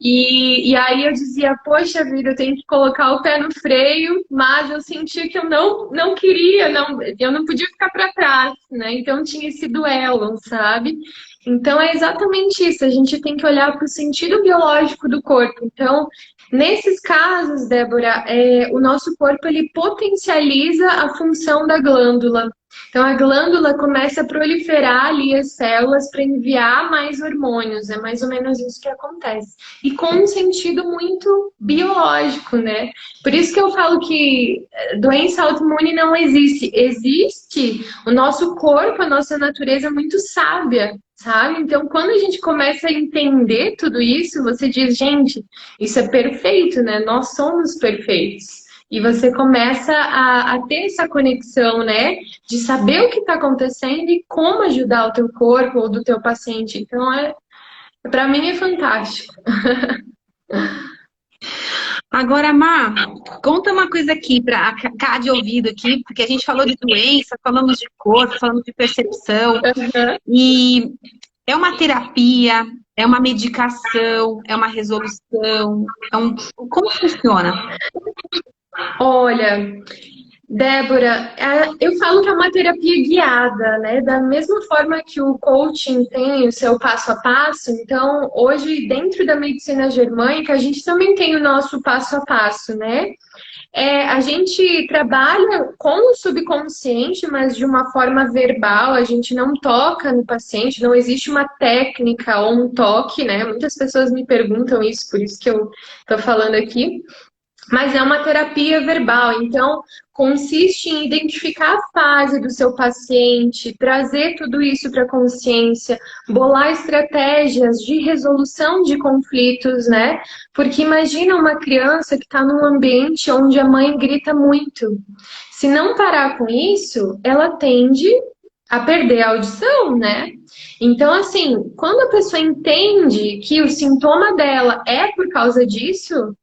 E aí eu dizia, poxa vida, eu tenho que colocar o pé no freio, mas eu sentia que eu não queria, eu não podia ficar para trás, né? Então tinha esse duelo, sabe? Então é exatamente isso, a gente tem que olhar para o sentido biológico do corpo. Então, nesses casos, Débora, o nosso corpo ele potencializa a função da glândula. Então, a glândula começa a proliferar ali as células para enviar mais hormônios. É mais ou menos isso que acontece. E com um sentido muito biológico, né? Por isso que eu falo que doença autoimune não existe. Existe o nosso corpo, a nossa natureza é muito sábia, sabe? Então, quando a gente começa a entender tudo isso, você diz, gente, isso é perfeito, né? Nós somos perfeitos. E você começa a ter essa conexão, né? De saber o que está acontecendo e como ajudar o teu corpo ou do teu paciente. Então, para mim é fantástico. Agora, Má, conta uma coisa aqui para cá de ouvido aqui, porque a gente falou de doença, falamos de corpo, falamos de percepção, e é uma terapia, é uma medicação, é uma resolução, como funciona? Olha, Débora, eu falo que é uma terapia guiada, né? Da mesma forma que o coaching tem o seu passo a passo, então hoje, dentro da medicina germânica, a gente também tem o nosso passo a passo, né? A gente trabalha com o subconsciente, mas de uma forma verbal, a gente não toca no paciente, não existe uma técnica ou um toque, né? Muitas pessoas me perguntam isso, por isso que eu tô falando aqui. Mas é uma terapia verbal, então consiste em identificar a fase do seu paciente, trazer tudo isso para a consciência, bolar estratégias de resolução de conflitos, né? Porque imagina uma criança que está num ambiente onde a mãe grita muito. Se não parar com isso, ela tende a perder a audição, né? Então, assim, quando a pessoa entende que o sintoma dela é por causa disso,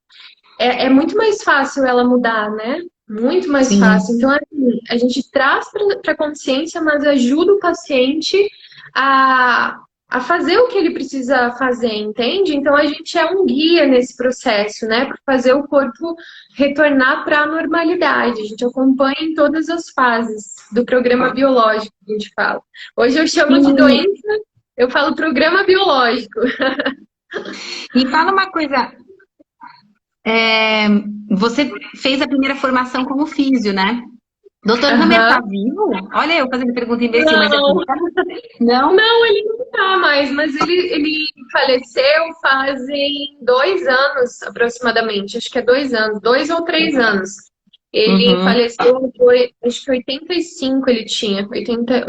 é muito mais fácil ela mudar, né? Muito mais Sim. fácil. Então, assim, a gente traz para a consciência, mas ajuda o paciente a, a fazer o que ele precisa fazer, entende? Então, a gente é um guia nesse processo, né? Para fazer o corpo retornar para a normalidade. A gente acompanha em todas as fases do programa biológico que a gente fala. Hoje eu chamo de E doença, eu falo programa biológico. me fala uma coisa, é, você fez a primeira formação como físio, né? Doutor Hammer tá Aham. vivo? Olha eu fazendo pergunta imbecil, mas é Não, não? não, ele não tá mais, mas ele faleceu fazem 2 anos aproximadamente. Acho que é 2 anos, 2 ou 3 anos. Ele Uhum. faleceu, foi, acho que 85 ele tinha. 80,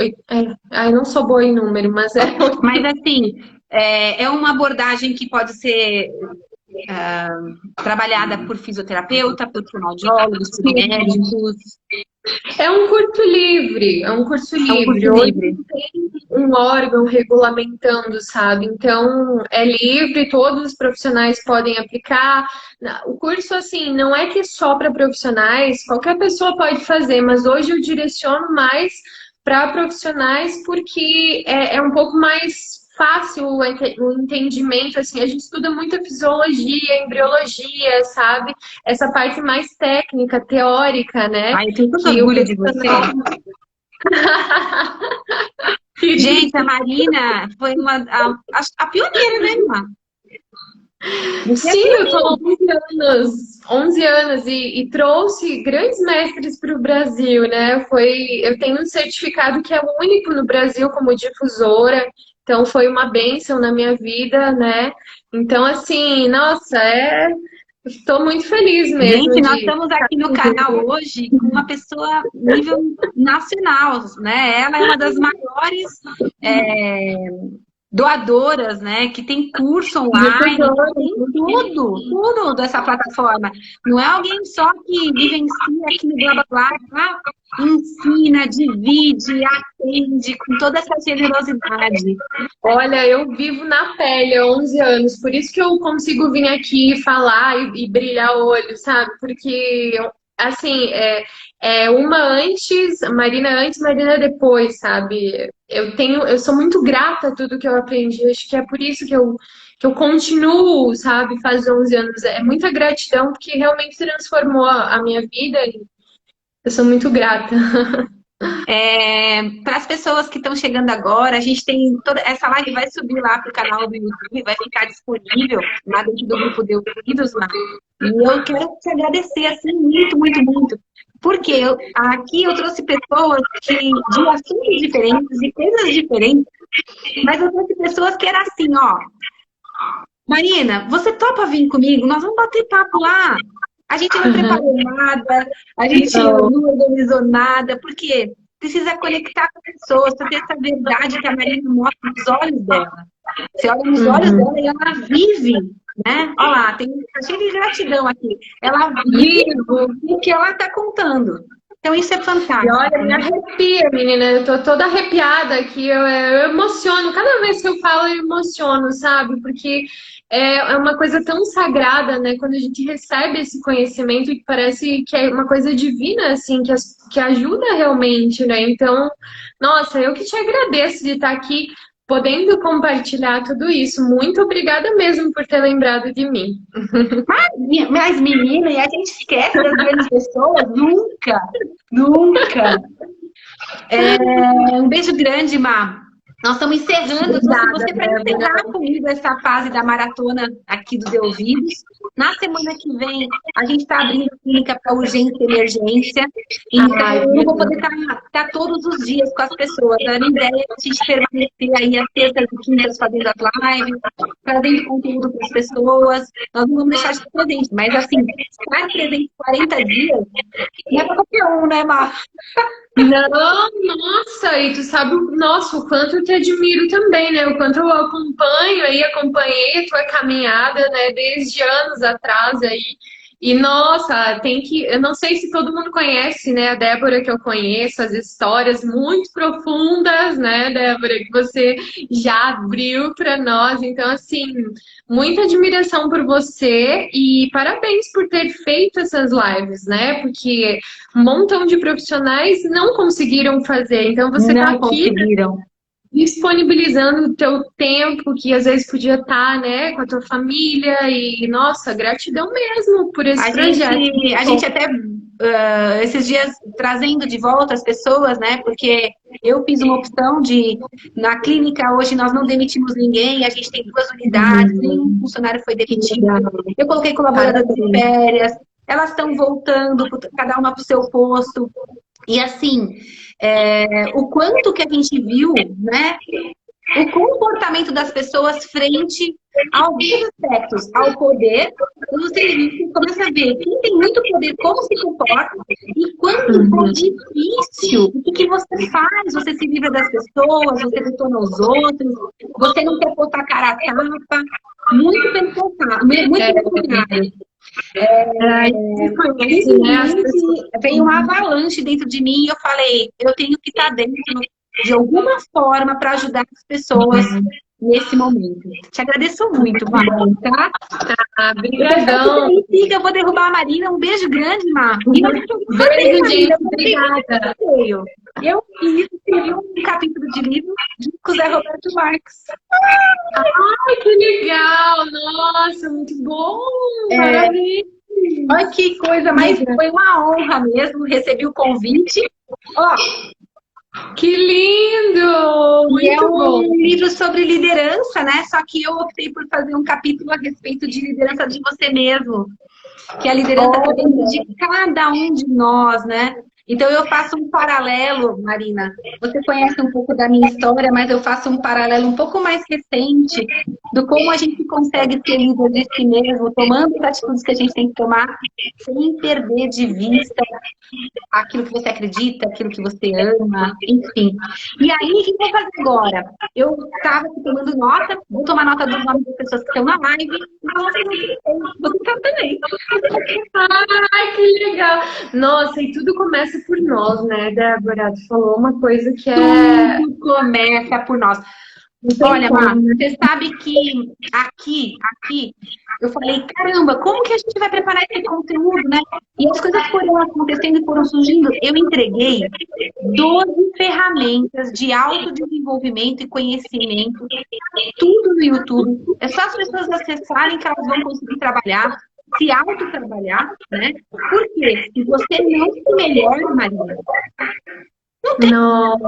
ai, não sou boa em número, mas é. Mas assim, é uma abordagem que pode ser trabalhada por fisioterapeuta, por fonoaudiólogos, por médicos. É um curso livre, é um curso É um curso livre. Hoje livre. não tem um órgão regulamentando, sabe? Então é livre, todos os profissionais podem aplicar. O curso, assim, não é que é só para profissionais, qualquer pessoa pode fazer, mas hoje eu direciono mais para profissionais porque é um pouco mais fácil o entendimento, assim, a gente estuda muita fisiologia, embriologia, sabe? Essa parte mais técnica, teórica, né? Ai, eu tenho tanto Que o orgulho de você. profissional. Gente, a Marina foi a pioneira, né, irmã? Você é a Sim, eu tô há pioneira. 11 anos e trouxe grandes mestres para o Brasil, né? Eu tenho um certificado que é o único no Brasil como difusora, então foi uma bênção na minha vida, né? Então, assim, nossa, estou muito feliz mesmo Gente, nós de estamos estar aqui no canal aqui. hoje com uma pessoa nível nacional, né? Ela é uma das maiores é, doadoras, né? Que tem curso online, que Difusora. tem tudo dessa plataforma. Não é alguém só que vivencia aqui no blá blá blá, tá? Ensina, divide, atende com toda essa generosidade. Olha, eu vivo na pele há 11 anos, por isso que eu consigo vir aqui falar e brilhar o olho, sabe? Porque, assim, é uma antes, Marina antes, Marina depois, sabe? Eu sou muito grata a tudo que eu aprendi, acho que é por isso que eu continuo, sabe, faz 11 anos. É muita gratidão, porque realmente transformou a minha vida e eu sou muito grata. Para as pessoas que estão chegando agora, a gente tem toda essa live vai subir lá para o canal do YouTube, vai ficar disponível lá dentro do grupo de ouvidos, lá. E eu quero te agradecer assim muito, muito, muito. Porque aqui eu trouxe pessoas de assuntos diferentes, de coisas diferentes, mas eu trouxe pessoas que eram assim, ó. Marina, você topa vir comigo? Nós vamos bater papo lá. A gente não preparou nada, a gente Então, não organizou nada, porque precisa conectar com pessoas, para ter essa verdade que a Marina mostra nos olhos dela. Você olha nos olhos uhum. dela e ela vive, né? Olha lá, tá cheio de gratidão aqui. Ela vive Vivo. o que ela está contando. Então isso é E olha, fantástico, me né? arrepia, menina. Eu tô toda arrepiada aqui. Eu emociono. Cada vez que eu falo, eu emociono, sabe? Porque é uma coisa tão sagrada, né? Quando a gente recebe esse conhecimento que parece que é uma coisa divina, assim, que ajuda realmente, né? Então, nossa, eu que te agradeço de estar aqui podendo compartilhar tudo isso. Muito obrigada mesmo por ter lembrado de mim. Mas menina, e a gente esquece das grandes pessoas? Nunca, nunca. Um beijo grande, Má. Nós estamos encerrando, trouxe Obrigada, você para Débora. encerrar comigo essa fase da maratona aqui do De Ouvidos. Na semana que vem, a gente está abrindo a clínica para urgência e emergência. Então, Ai, eu não vou poder estar todos os dias com as pessoas. A minha ideia é a gente permanecer aí às terças e quintas fazendo as lives, trazendo conteúdo para as pessoas. Nós não vamos deixar de estar presente, mas assim, estar presente 40 dias não é para qualquer um, né, Má? Não, nossa, e tu sabe, nossa, o quanto eu te admiro também, né? O quanto eu acompanho aí, acompanhei a tua caminhada, né? Desde anos atrás aí. E nossa, tem que. Eu não sei se todo mundo conhece, né? A Débora que eu conheço, as histórias muito profundas, né, Débora, que você já abriu para nós. Então, assim, muita admiração por você e parabéns por ter feito essas lives, né? Porque um montão de profissionais não conseguiram fazer. Então, você está Não aqui conseguiram. disponibilizando o teu tempo, que às vezes podia estar, né, com a tua família, e nossa, gratidão mesmo por esse projeto. A gente até, esses dias, trazendo de volta as pessoas, né, porque eu fiz uma opção de, na clínica hoje nós não demitimos ninguém, a gente tem 2 unidades, nenhum funcionário foi demitido, eu coloquei colaboradores de férias, elas estão voltando, cada uma para o seu posto, e assim, o quanto que a gente viu, né, o comportamento das pessoas frente a alguns aspectos, ao poder, você começa a ver quem tem muito poder, como se comporta, e quando é difícil, o que você faz? Você se livra das pessoas, você detona os outros, você não quer botar a cara a tapa, muito pelo contrário, muito pelo contrário. Veio uma avalanche dentro de mim e eu falei, eu tenho que estar dentro de alguma forma para ajudar as pessoas nesse momento. Te agradeço muito, Marina, tá? Obrigadão. Eu vou derrubar a Marina. Um beijo grande, Mar. Beijo, gente. Obrigada. Eu fiz, escrevi um capítulo de livro com o Zé Roberto Marques. Ai, que legal! Nossa, muito bom! Maravilha! Olha que coisa, mas foi uma honra mesmo. Recebi o convite. Ó, que lindo! Muito é um livro sobre liderança, né? Só que eu optei por fazer um capítulo a respeito de liderança de você mesmo. Que a liderança está dentro de cada um de nós, né? Então eu faço um paralelo, Marina. Você conhece um pouco da minha história, mas eu faço um paralelo um pouco mais recente do como a gente consegue ser líder de si mesmo, tomando as atitudes que a gente tem que tomar, sem perder de vista aquilo que você acredita, aquilo que você ama, enfim. E aí, o que eu vou fazer agora? Eu estava aqui tomando nota, vou tomar nota dos nomes das pessoas que estão na live, você tá também. Ai, que legal! Nossa, e tudo começa por nós, né, Débora? Tu falou uma coisa que é... Tudo começa por nós. Olha, Mar, você sabe que aqui, eu falei, caramba, como que a gente vai preparar esse conteúdo, né? E as coisas foram acontecendo e foram surgindo. Eu entreguei 12 ferramentas de autodesenvolvimento e conhecimento, tudo no YouTube. É só as pessoas acessarem que elas vão conseguir trabalhar, se autotrabalhar, né? Porque se você não se melhora, Marina, não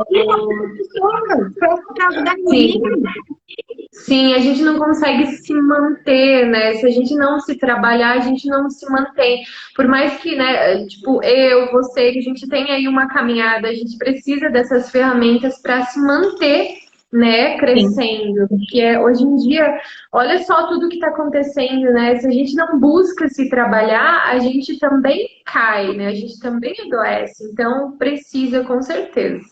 Sim, a gente não consegue se manter, né? Se a gente não se trabalhar, a gente não se mantém. Por mais que, né, tipo, eu, você, que a gente tem aí uma caminhada, a gente precisa dessas ferramentas para se manter, né, crescendo. Porque hoje em dia, olha só tudo que está acontecendo, né? Se a gente não busca se trabalhar, a gente também cai, né? A gente também adoece. Então, precisa, com certeza.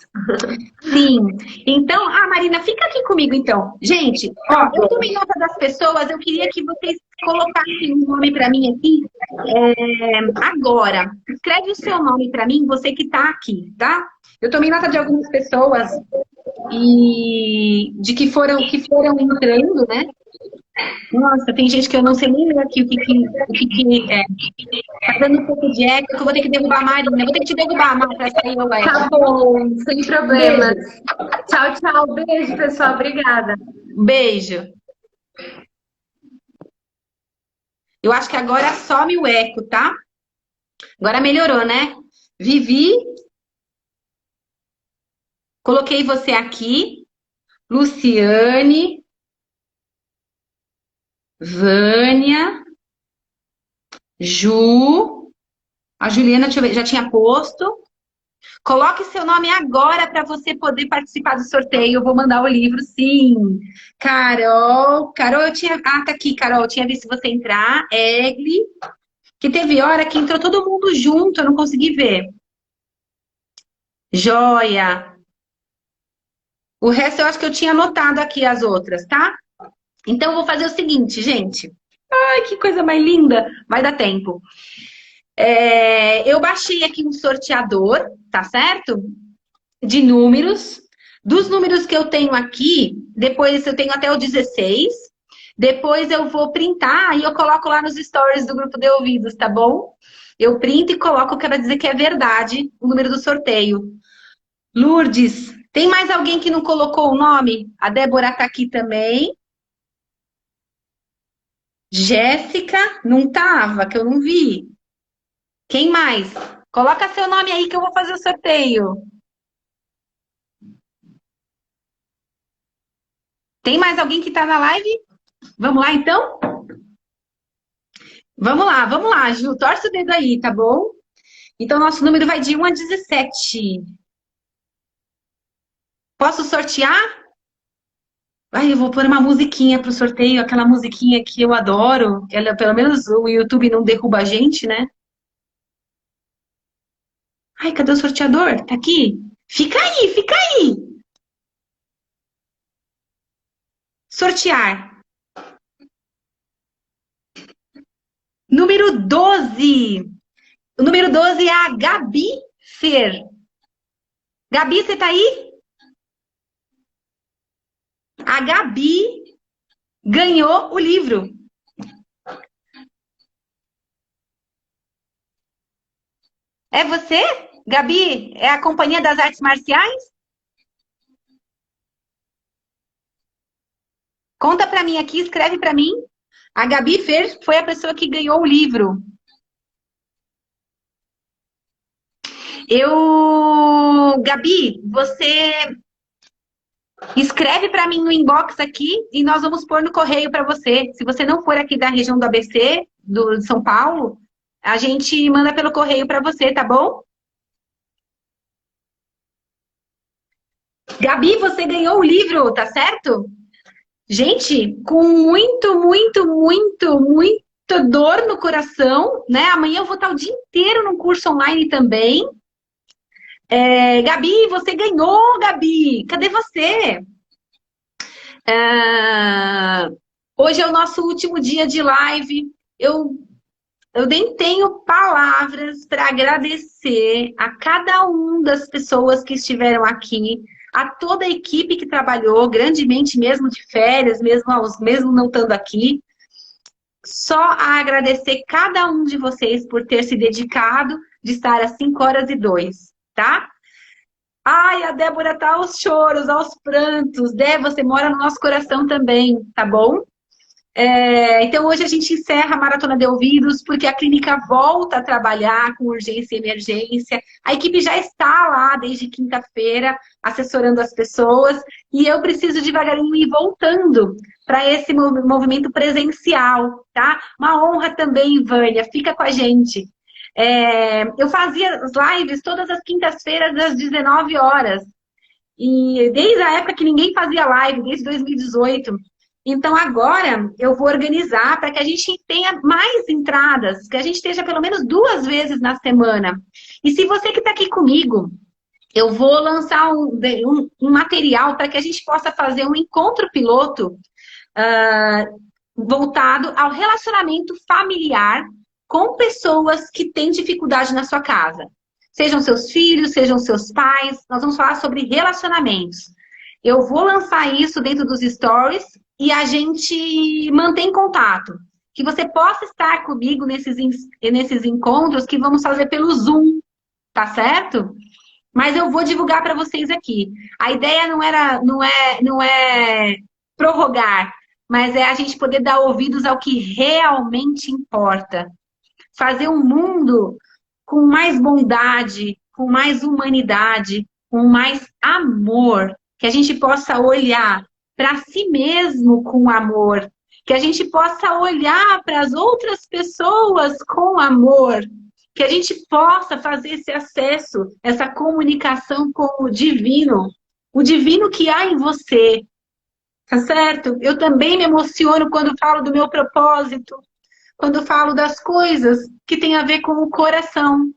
Sim. Então, Marina, fica aqui comigo, então. Gente, ó, eu tomei nota das pessoas, eu queria que vocês colocassem um nome para mim aqui agora. Escreve o seu nome para mim, você que está aqui, tá? Eu tomei nota de algumas pessoas e de que foram entrando, né? Nossa, tem gente que eu não sei nem ler aqui o que é. Tá dando um pouco de eco, que eu vou ter que derrubar a Marina. Eu vou ter que te derrubar, Marina, pra sair o eco. Tá bom, sem problemas. Tchau, tchau. Beijo, pessoal. Obrigada. Beijo. Eu acho que agora some o eco, tá? Agora melhorou, né? Vivi. Coloquei você aqui. Luciane. Vânia. Ju. A Juliana já tinha posto. Coloque seu nome agora para você poder participar do sorteio. Eu vou mandar o livro, sim. Carol, eu tinha... tá aqui, Carol. Eu tinha visto você entrar. Egli. Que teve hora que entrou todo mundo junto. Eu não consegui ver. Joia. O resto eu acho que eu tinha anotado aqui as outras, tá? Então, eu vou fazer o seguinte, gente. Ai, que coisa mais linda. Vai dar tempo. Eu baixei aqui um sorteador, tá certo? De números. Dos números que eu tenho aqui, depois eu tenho até o 16. Depois eu vou printar e eu coloco lá nos stories do grupo de ouvidos, tá bom? Eu printo e coloco, quero dizer que é verdade o número do sorteio. Lourdes, tem mais alguém que não colocou o nome? A Débora tá aqui também. Jéssica, não tava, que eu não vi. Quem mais? Coloca seu nome aí que eu vou fazer o sorteio. Tem mais alguém que tá na live? Vamos lá, então? Vamos lá, Ju. Torce o dedo aí, tá bom? Então, nosso número vai de 1 a 17. Posso sortear? Ai, eu vou pôr uma musiquinha pro sorteio, aquela musiquinha que eu adoro. Ela, pelo menos o YouTube não derruba a gente, né? Ai, cadê o sorteador? Tá aqui? Fica aí, fica aí. Sortear. Número 12. O número 12 é a Gabi Fer. Gabi, você tá aí? A Gabi ganhou o livro. É você? Gabi, é a Companhia das Artes Marciais? Conta pra mim aqui, escreve pra mim. A Gabi Fer foi a pessoa que ganhou o livro. Gabi, você escreve pra mim no inbox aqui e nós vamos pôr no correio pra você. Se você não for aqui da região do ABC, de São Paulo, a gente manda pelo correio pra você, tá bom? Gabi, você ganhou o livro, tá certo? Gente, com muita dor no coração, né? Amanhã eu vou estar o dia inteiro no curso online também. Gabi, você ganhou, Gabi! Cadê você? É, hoje é o nosso último dia de live. Eu nem tenho palavras para agradecer a cada uma das pessoas que estiveram aqui, a toda a equipe que trabalhou grandemente, mesmo de férias, mesmo não estando aqui. Só a agradecer cada um de vocês por ter se dedicado de estar às 5h02, tá? Ai, a Débora tá aos choros, aos prantos. Dé, você mora no nosso coração também, tá bom? Então, hoje a gente encerra a Maratona de Ouvidos, porque a clínica volta a trabalhar com urgência e emergência. A equipe já está lá desde quinta-feira, assessorando as pessoas, e eu preciso devagarinho ir voltando para esse movimento presencial, tá? Uma honra também, Vânia, fica com a gente. Eu fazia as lives todas as quintas-feiras, às 19 horas. E desde a época que ninguém fazia live, desde 2018. Então, agora eu vou organizar para que a gente tenha mais entradas, que a gente esteja pelo menos 2 vezes na semana. E se você que está aqui comigo, eu vou lançar um material para que a gente possa fazer um encontro piloto voltado ao relacionamento familiar com pessoas que têm dificuldade na sua casa. Sejam seus filhos, sejam seus pais, nós vamos falar sobre relacionamentos. Eu vou lançar isso dentro dos stories e a gente mantém contato. Que você possa estar comigo nesses encontros que vamos fazer pelo Zoom, tá certo? Mas eu vou divulgar para vocês aqui. A ideia não é prorrogar, mas é a gente poder dar ouvidos ao que realmente importa. Fazer um mundo com mais bondade, com mais humanidade, com mais amor. Que a gente possa olhar para si mesmo com amor. Que a gente possa olhar para as outras pessoas com amor. Que a gente possa fazer esse acesso, essa comunicação com o divino que há em você. Tá certo? Eu também me emociono quando falo do meu propósito, quando falo das coisas que tem a ver com o coração.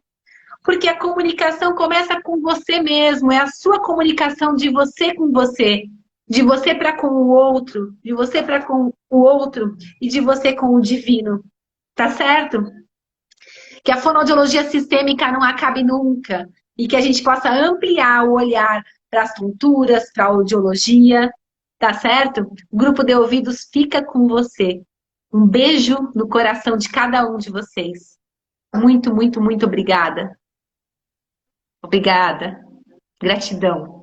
Porque a comunicação começa com você mesmo, é a sua comunicação de você com você. de você para com o outro, de você para com o outro e de você com o divino. Tá certo? Que a fonoaudiologia sistêmica não acabe nunca e que a gente possa ampliar o olhar para as culturas, para a audiologia, tá certo? O grupo de ouvidos fica com você. Um beijo no coração de cada um de vocês. Muito, muito, muito obrigada. Obrigada. Gratidão.